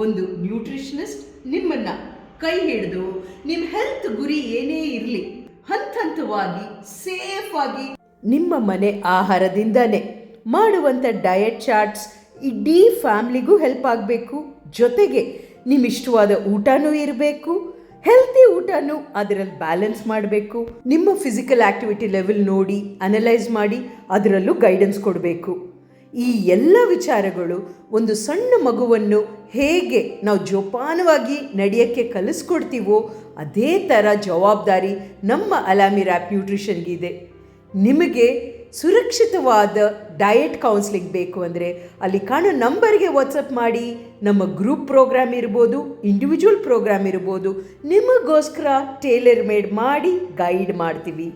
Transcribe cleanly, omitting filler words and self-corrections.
ಒಂದು ನ್ಯೂಟ್ರಿಷನಿಸ್ಟ್ ನಿಮ್ಮನ್ನು ಕೈ ಹಿಡಿದು ನಿಮ್ಮ ಹೆಲ್ತ್ ಗುರಿ ಏನೇ ಇರಲಿ ಹಂತ ಹಂತವಾಗಿ ಸೇಫ್ ಆಗಿ ನಿಮ್ಮ ಮನೆ ಆಹಾರದಿಂದನೇ ಮಾಡುವಂಥ ಡಯಟ್ ಚಾರ್ಟ್ಸ್ ಇಡೀ ಫ್ಯಾಮ್ಲಿಗೂ ಹೆಲ್ಪ್ ಆಗಬೇಕು. ಜೊತೆಗೆ ನಿಮ್ಮಿಷ್ಟವಾದ ಊಟನೂ ಇರಬೇಕು, ಹೆಲ್ತಿ ಊಟನೂ ಅದರಲ್ಲಿ ಬ್ಯಾಲೆನ್ಸ್ ಮಾಡಬೇಕು. ನಿಮ್ಮ ಫಿಸಿಕಲ್ ಆ್ಯಕ್ಟಿವಿಟಿ ಲೆವೆಲ್ ನೋಡಿ ಅನಲೈಸ್ ಮಾಡಿ ಅದರಲ್ಲೂ ಗೈಡೆನ್ಸ್ ಕೊಡಬೇಕು. ಈ ಎಲ್ಲ ವಿಚಾರಗಳು ಒಂದು ಸಣ್ಣ ಮಗುವನ್ನು ಹೇಗೆ ನಾವು ಜೋಪಾನವಾಗಿ ನಡೆಯೋಕ್ಕೆ ಕಲಿಸ್ಕೊಡ್ತೀವೋ ಅದೇ ಥರ ಜವಾಬ್ದಾರಿ ನಮ್ಮ ಅಲಾಮಿ ರ್ಯಾಪ್ ನ್ಯೂಟ್ರಿಷನ್ಗಿದೆ. ನಿಮಗೆ ಸುರಕ್ಷಿತವಾದ ಡಯಟ್ ಕೌನ್ಸಿಲಿಂಗ್ ಬೇಕು ಅಂದರೆ ಅಲ್ಲಿ ಕಾಣೋ ನಂಬರ್ಗೆ ವಾಟ್ಸಪ್ ಮಾಡಿ. ನಮ್ಮ ಗ್ರೂಪ್ ಪ್ರೋಗ್ರಾಮ್ ಇರ್ಬೋದು, ಇಂಡಿವಿಜುವಲ್ ಪ್ರೋಗ್ರಾಮ್ ಇರ್ಬೋದು, ನಿಮಗೋಸ್ಕರ ಟೇಲರ್ ಮೇಡ್ ಮಾಡಿ ಗೈಡ್ ಮಾಡ್ತೀವಿ.